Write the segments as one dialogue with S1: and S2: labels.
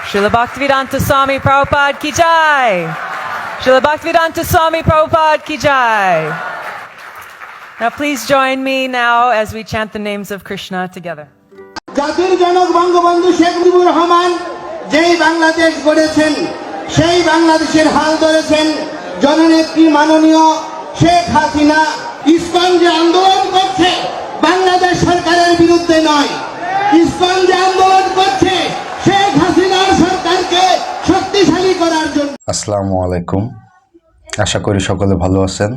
S1: Srila Bhaktivedanta Swami Prabhupada ki jai. Srila Bhaktivedanta Swami Prabhupada ki jai. Now please join me now as we chant the names of Krishna together.
S2: জাতির জনক বঙ্গবন্ধু শেখ মুজিবুর রহমান যেই বাংলাদেশ গড়েছেন সেই বাংলাদেশের হাল ধরেছেন জননেত্রী মাননীয় শেখ হাসিনা। ইসকন যে আন্দোলন করছে বাংলাদেশ সরকারের বিরুদ্ধে নয়, ইসকন যে আন্দোলন করছে শেখ হাসিনার সরকারকে শক্তিশালী করার জন্য।
S3: আসসালামু আলাইকুম, আশা করি সকলে ভালো আছেন।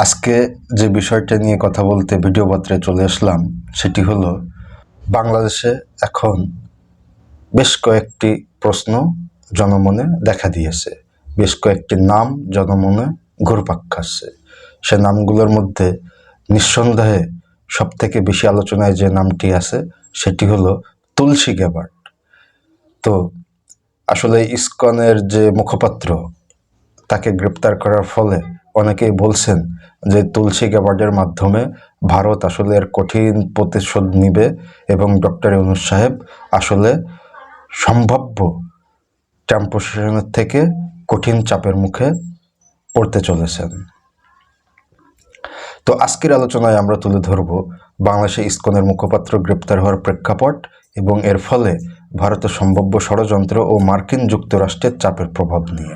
S3: আজকে যে বিষয়টা নিয়ে কথা বলতে ভিডিও বার্তায় চলে আসলাম সেটি হলো বাংলাদেশে এখন বেশ কয়েকটি প্রশ্ন জনমনে দেখা দিয়েছে, বেশ কয়েকটি নাম জনমনে ঘুরপাক খাচ্ছে। সে নামগুলোর মধ্যে নিঃসন্দেহে সবথেকে বেশি আলোচনায় যে নামটি আছে সেটি হলো তুলসী গ্যাবার্ড। তো আসলে ইসকনের যে মুখপাত্র তাকে গ্রেপ্তার করার ফলে অনেকেই বলছেন যে তুলসী গ্যাবার্ডের মাধ্যমে ভারত আসলে এর কঠিন প্রতিশোধ নিবে এবং ডক্টর ইউনূস সাহেব আসলে সম্ভাব্য ট্রাম্প প্রশাসনের থেকে কঠিন চাপের মুখে পড়তে চলেছেন। তো আজকের আলোচনায় আমরা তুলে ধরব বাংলাদেশে ইসকনের মুখপাত্র গ্রেপ্তার হওয়ার প্রেক্ষাপট এবং এর ফলে ভারতের সম্ভাব্য ষড়যন্ত্র ও মার্কিন যুক্তরাষ্ট্রের চাপের প্রভাব নিয়ে।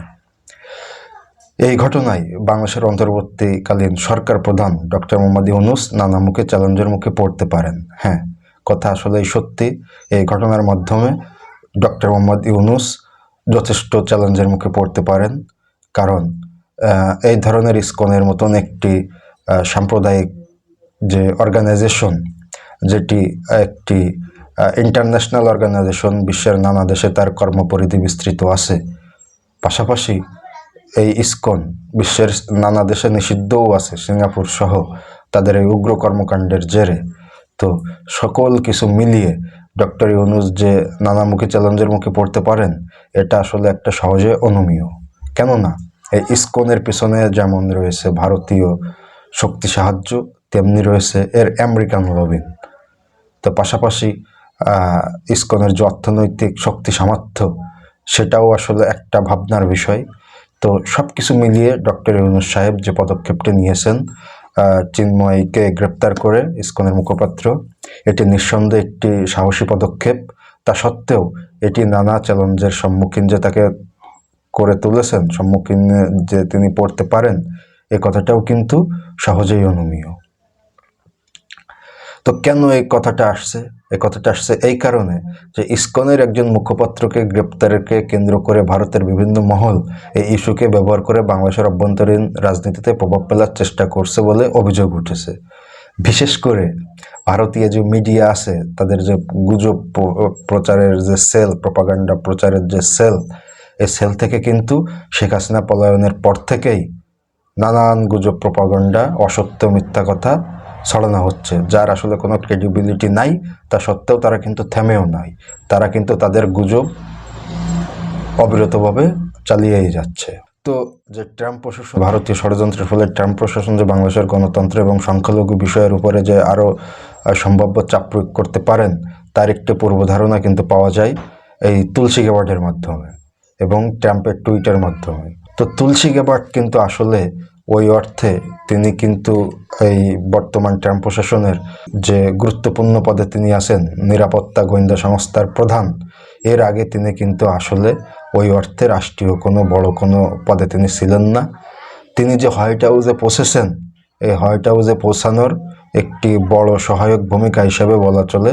S3: এই ঘটনায় বাংলাদেশের অন্তর্বর্তীকালীন সরকার প্রধান ডক্টর মোহাম্মদ ইউনূস নানা মুখে চ্যালেঞ্জের মুখে পড়তে পারেন। হ্যাঁ, কথা আসলেই সত্যি। এই ঘটনার মাধ্যমে ডক্টর মোহাম্মদ ইউনূস যথেষ্ট চ্যালেঞ্জের মুখে পড়তে পারেন, কারণ এই ধরনের ইসকনের মতন একটি সাম্প্রদায়িক যে অর্গানাইজেশন, যেটি একটি ইন্টারন্যাশনাল অর্গানাইজেশন, বিশ্বের নানা দেশে তার কর্মপরিধি বিস্তৃত আছে, পাশাপাশি এই ইসকন বিশ্বের নানা দেশে নিষিদ্ধও আছে, সিঙ্গাপুর সহ, তাদের এই উগ্র কর্মকাণ্ডের জেরে। তো সকল কিছু মিলিয়ে ডক্টর ইউনূস যে নানামুখী চ্যালেঞ্জের মুখে পড়তে পারেন এটা আসলে একটা সহজে অনুমেয়। কেননা এই ইসকনের পিছনে যেমন রয়েছে ভারতীয় শক্তি সাহায্য, তেমনি রয়েছে এর আমেরিকান লবিং। তো পাশাপাশি ইসকনের যে অর্থনৈতিক শক্তি সামর্থ্য সেটাও আসলে একটা ভাবনার বিষয়। তো সব কিছু মিলিয়ে ডক্টর ইউনূস সাহেব যে পদক্ষেপটি নিয়েছেন চিন্ময়কে গ্রেপ্তার করে ইসকনের মুখপাত্র, এটি নিঃসন্দেহে একটি সাহসী পদক্ষেপ। তা সত্ত্বেও এটি নানা চ্যালেঞ্জের সম্মুখীন যে তাকে করে তুলেছেন, সম্মুখীন যে তিনি পড়তে পারেন, এ কথাটাও কিন্তু সহজেই অনুমেয়। তো কেন এই কথাটা আসছে? এই কথাটা আসছে এই কারণে যে ইসকনের একজন মুখপাত্রকে গ্রেপ্তারকে কেন্দ্র করে ভারতের বিভিন্ন মহল এই ইস্যুকে ব্যবহার করে বাংলাদেশের অভ্যন্তরীণ রাজনীতিতে প্রভাব ফেলার চেষ্টা করছে বলে অভিযোগ উঠেছে। বিশেষ করে ভারতীয় যে মিডিয়া আছে তাদের যে গুজব প্রচারের যে সেল, প্রপাগান্ডা প্রচারের যে সেল, এই সেল থেকে কিন্তু শেখ হাসিনা পলায়নের পর থেকেই নানান গুজব, প্রপাগান্ডা, অসত্য, মিথ্যা কথা ছড়ানো হচ্ছে, যার আসলে কোনো ক্রেডিবিলিটি নাই। তা সত্ত্বেও তারা কিন্তু থেমেও নাই, তারা কিন্তু তাদের গুজব অবিরতভাবে চালিয়েই যাচ্ছে। তো যে ট্রাম্প প্রশাসন, ভারতীয় ষড়যন্ত্রের ফলে ট্রাম্প প্রশাসন যে বাংলাদেশের গণতন্ত্র এবং সংখ্যালঘু বিষয়ের উপরে যে আরও সম্ভাব্য চাপ প্রয়োগ করতে পারেন তার একটি পূর্বধারণা কিন্তু পাওয়া যায় এই তুলসী গ্যাবার্ডের মাধ্যমে এবং ট্রাম্পের টুইটের মাধ্যমে। তো তুলসী গ্যাবার্ড কিন্তু আসলে ওই অর্থে তিনি কিন্তু এই বর্তমান ট্রাম্প প্রশাসনের যে গুরুত্বপূর্ণ পদে তিনি আছেন, নিরাপত্তা গোয়েন্দা সংস্থার প্রধান, এর আগে তিনি কিন্তু আসলে ওই অর্থে রাষ্ট্রীয় কোনো বড় কোনো পদে তিনি ছিলেন না। তিনি যে হোয়াইট হাউসে পৌঁছেছেন, এই হোয়াইট হাউসে পৌঁছানোর একটি বড় সহায়ক ভূমিকা হিসেবে বলা চলে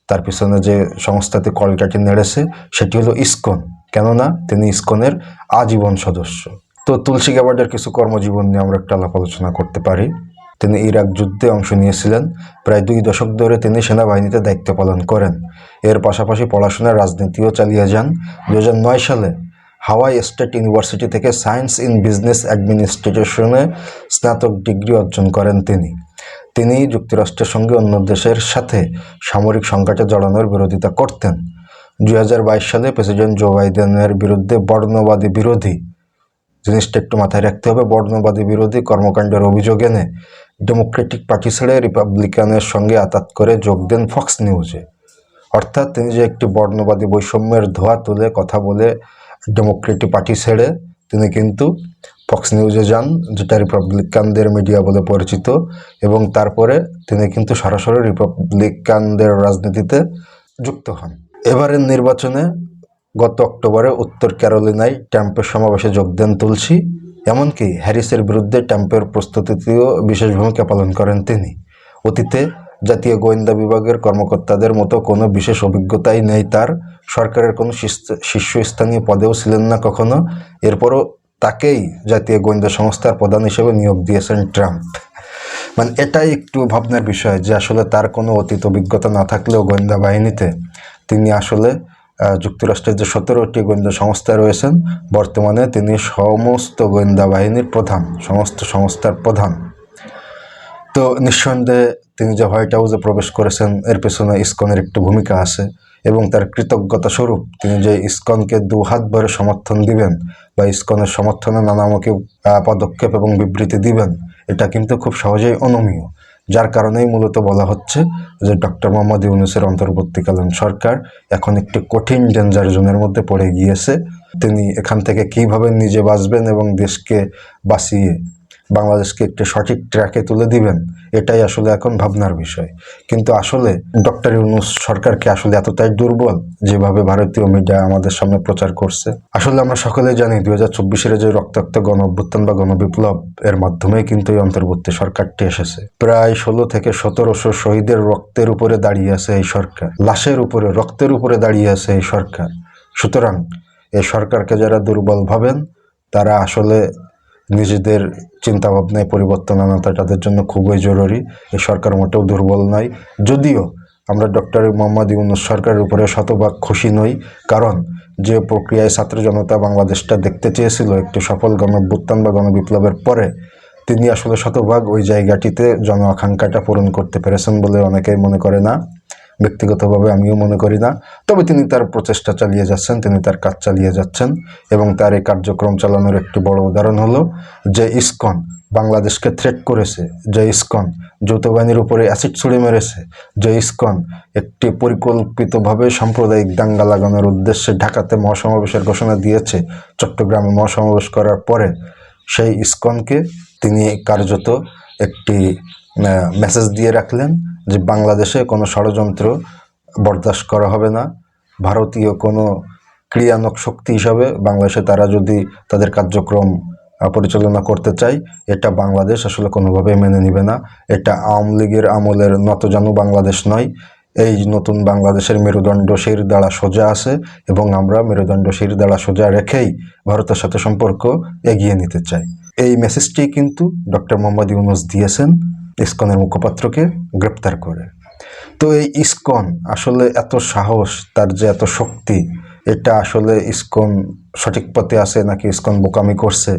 S3: তার পিছনে যে সংস্থাটি কলকাঠি নেড়েছে সেটি হলো ইসকন। কেননা তিনি ইসকনের আজীবন সদস্য। তো তুলসী গ্যাবার্ডের কিছু কর্মজীবন নিয়ে আমরা একটা আলাপ আলোচনা করতে পারি। তিনি ইরাক যুদ্ধে অংশ নিয়েছিলেন, প্রায় 2 দশক ধরে তিনি সেনাবাহিনীতে দায়িত্ব পালন করেন। এর পাশাপাশি পড়াশোনার রাজনীতিও চালিয়ে যান। 2009 সালে হাওয়াই স্টেট ইউনিভার্সিটি থেকে সায়েন্স ইন বিজনেস অ্যাডমিনিস্ট্রেশনে স্নাতক ডিগ্রি অর্জন করেন তিনি যুক্তরাষ্ট্রের সঙ্গে অন্য দেশের সাথে সামরিক সংঘাতে জড়ানোর বিরোধিতা করতেন। 2022 সালে প্রেসিডেন্ট জো বাইডেনের বিরুদ্ধে বর্ণবাদী বিরোধী, জিনিসটা একটু মাথায় রাখতে হবে, বর্ণবাদী বিরোধী কর্মকাণ্ডের অভিযোগ এনে ডেমোক্রেটিক পার্টি ছেড়ে রিপাবলিকানের সঙ্গে আতাত করে যোগ দেন ফক্স নিউজে। অর্থাৎ তিনি যে একটি বর্ণবাদী বৈষম্যের ধোঁয়া তুলে কথা বলে ডেমোক্রেটিক পার্টি ছেড়ে তিনি কিন্তু ফক্স নিউজে যান, যেটা রিপাবলিকানদের মিডিয়া বলে পরিচিত, এবং তারপরে তিনি কিন্তু সরাসরি রিপাবলিকানদের রাজনীতিতে যুক্ত হন। এবারের নির্বাচনে গত অক্টোবরে উত্তর ক্যারোলিনায় ট্রাম্পের সমাবেশে যোগ দেন তুলসী। এমনকি হ্যারিসের বিরুদ্ধে ট্রাম্পের প্রস্তুতিতেও বিশেষ ভূমিকা পালন করেন তিনি। অতীতে জাতীয় গোয়েন্দা বিভাগের কর্মকর্তাদের মতো কোনো বিশেষ অভিজ্ঞতাই নেই তার, সরকারের কোনো শীর্ষস্থানীয় পদেও ছিলেন না কখনো। এরপরও তাকেই জাতীয় গোয়েন্দা সংস্থার প্রধান হিসেবে নিয়োগ দিয়েছেন ট্রাম্প। মানে এটাই একটু ভাবনার বিষয় যে আসলে তার কোনো অতীত অভিজ্ঞতা না থাকলেও গোয়েন্দা বাহিনীতে তিনি আসলে যুক্তরাষ্ট্রের যে 17টি গোয়েন্দা সংস্থা রয়েছেন বর্তমানে তিনি সমস্ত গোয়েন্দা বাহিনীর প্রধান, সমস্ত সংস্থার প্রধান। তো নিঃসন্দেহে তিনি যে হোয়াইট হাউসে প্রবেশ করেছেন এর পেছনে ইসকনের একটু ভূমিকা আছে, এবং তার কৃতজ্ঞতা স্বরূপ তিনি যে ইসকনকে দুহাত ভরে সমর্থন দিবেন বা ইসকনের সমর্থনে নানামুখী পদক্ষেপ এবং বিবৃতি দিবেন, এটা কিন্তু খুব সহজেই অনমীয়। যার কারণেই মূলত বলা হচ্ছে যে ডক্টর মোহাম্মদ ইউনূসের অন্তর্বর্তীকালীন সরকার এখন একটি কঠিন ডেঞ্জার জোনের মধ্যে পড়ে গিয়েছে। তিনি এখান থেকে কিভাবে নিজে বাঁচবেন এবং দেশকে বাঁচিয়ে বাংলাদেশকে একটি সঠিক ট্র্যাকে তুলে দিবেন, এটাই আসলে এখন ভাবনার বিষয়। কিন্তু আসলে ডক্টর ইউনূস সরকারকে আসলে এতটাই দুর্বল যেভাবে ভারতীয় মিডিয়া আমাদের সামনে প্রচার করছে। আসলে আমরা সকলেই জানি 2024-এর যে রক্তাক্ত গণ অভ্যুত্থান বা গণবিপ্লব এর মাধ্যমেই কিন্তু এই অন্তর্বর্তী সরকারটি এসেছে। প্রায় 16 থেকে 1700 শহীদের রক্তের উপরে দাঁড়িয়ে আছে এই সরকার, লাশের উপরে রক্তের উপরে দাঁড়িয়ে আছে এই সরকার। সুতরাং এই সরকারকে যারা দুর্বল ভাবেন তারা আসলে নিজেদের চিন্তাভাবনায় পরিবর্তন আনাটা তাদের জন্য খুবই জরুরি। এই সরকার মোটেও দুর্বল নয়, যদিও আমরা ডক্টর মোহাম্মদ ইউনূস সরকারের উপরে শতভাগ খুশি নই, কারণ যে প্রক্রিয়ায় ছাত্র জনতা বাংলাদেশটা দেখতে চেয়েছিল একটি সফল গণঅভ্যুত্থান বা গণবিপ্লবের পরে, তিনি আসলে শতভাগ ওই জায়গাটিতে জন আকাঙ্ক্ষাটা পূরণ করতে পেরেছেন বলে অনেকেই মনে করে না। ব্যক্তিগতভাবে আমিও মনে করি না। তবে তিনি তার প্রচেষ্টা চালিয়ে যাচ্ছেন, তিনি তার কাজ চালিয়ে যাচ্ছেন, এবং তার এই কার্যক্রম চালানোর একটি বড় উদাহরণ হলো যে ইসকন বাংলাদেশকে থ্রেট করেছে, যে ইসকন যৌথ বাহিনীর উপরে অ্যাসিড ছুড়ে মেরেছে, যে ইসকন একটি পরিকল্পিতভাবে সাম্প্রদায়িক দাঙ্গা লাগানোর উদ্দেশ্যে ঢাকাতে মহাসমাবেশের ঘোষণা দিয়েছে, চট্টগ্রামে মহাসমাবেশ করার পরে সেই ইসকনকে তিনি কার্যত একটি মেসেজ দিয়ে রাখলেন যে বাংলাদেশে কোনো ষড়যন্ত্র বরদাস্ত করা হবে না। ভারতীয় কোনো ক্রিয়ানক শক্তি হিসাবে বাংলাদেশে তারা যদি তাদের কার্যক্রম পরিচালনা করতে চায়, এটা বাংলাদেশ আসলে কোনোভাবেই মেনে নেবে না। এটা আওয়ামী লীগের আমলের নতজানু বাংলাদেশ নয়। এই নতুন বাংলাদেশের মেরুদণ্ড শির দ্বারা সোজা আছে, এবং আমরা মেরুদণ্ড শির দ্বারা সোজা রেখেই ভারতের সাথে সম্পর্ক এগিয়ে নিতে চাই। এই মেসেজটি কিন্তু ডক্টর মোহাম্মদ ইউনূস দিয়েছেন ইসকনের মুখপাত্রকে গ্রেপ্তার করে। তো এই ইসকন আসলে এত সাহস, তার যে এত শক্তি, এটা আসলে ইসকন সঠিক পথে আছে নাকি ইসকন বোকামি করছে,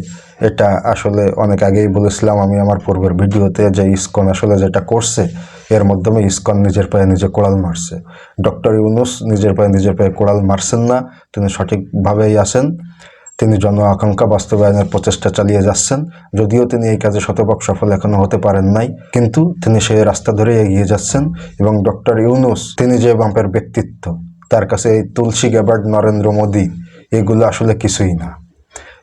S3: এটা আসলে অনেক আগেই বলেছিলাম আমি আমার পূর্বের ভিডিওতে, যে ইসকন আসলে যেটা করছে এর মাধ্যমে ইসকন নিজের পায়ে নিজে কোড়াল মারছে। ডক্টর ইউনূস নিজের পায়ে কোড়াল মারছেন না, তিনি সঠিকভাবেই আছেন। তিনি জন আকাঙ্ক্ষা বাস্তবায়নের প্রচেষ্টা চালিয়ে যাচ্ছেন, যদিও তিনি এই কাজে শতভাগ সফল এখনো হতে পারেন নাই, কিন্তু তিনি সেই রাস্তা ধরে এগিয়ে যাচ্ছেন। এবং ডক্টর ইউনূস তিনি যে বাম্পের ব্যক্তিত্ব, তার কাছে এই তুলসী গ্যাবার্ড, নরেন্দ্র মোদী এগুলো আসলে কিছুই না।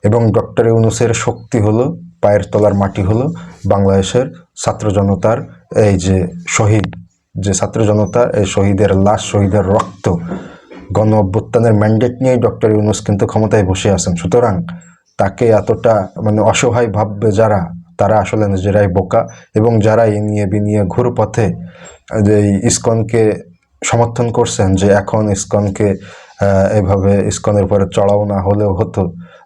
S3: এবং ডক্টর ইউনূসের শক্তি হলো, পায়ের তলার মাটি হলো বাংলাদেশের ছাত্র জনতার এই যে শহীদ, যে ছাত্র জনতা, এই শহীদের লাশ, শহীদের রক্ত, গণ অভ্যুত্থানের ম্যান্ডেট নিয়েই ডক্টর ইউনূস কিন্তু ক্ষমতায় বসে আছেন। সুতরাং তাকে এতটা অসহায় ভাববে যারা, তারা আসলে নিজেরাই বোকা, এবং যারা এই নিয়ে বিনিয়ে ঘুর পথে যে ইসকনকে সমর্থন করছেন, যে এখন ইসকনকে এভাবে ইসকনের উপরে চড়াও না হলেও হতো,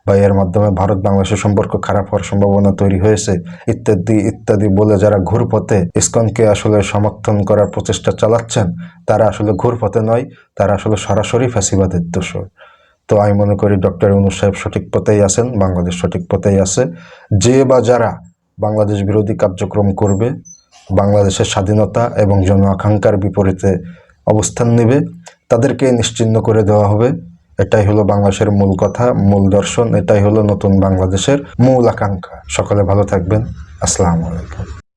S3: বা এর মাধ্যমে ভারত বাংলাদেশের সম্পর্ক খারাপ হওয়ার সম্ভাবনা তৈরি হয়েছে ইত্যাদি ইত্যাদি বলে যারা ঘুরপথে ইসকনকে আসলে সমর্থন করার প্রচেষ্টা চালাচ্ছেন, তারা আসলে ঘুরপথে নয়, তারা আসলে সরাসরি ফ্যাসিবাদের দোষর। তো আমি মনে করি ডক্টর ইউনূস সাহেব সঠিক পথেই আছেন, বাংলাদেশ সঠিক পথেই আছে। যে বা যারা বাংলাদেশ বিরোধী কার্যক্রম করবে, বাংলাদেশের স্বাধীনতা এবং জন আকাঙ্ক্ষার বিপরীতে অবস্থান নেবে, তাদেরকে নিশ্চিহ্ন করে দেওয়া হবে। এটাই হলো বাংলাদেশের মূল কথা, মূল দর্শন, এটাই হলো নতুন বাংলাদেশের মূল আকাঙ্ক্ষা। সকলে ভালো থাকবেন। আসসালামু আলাইকুম।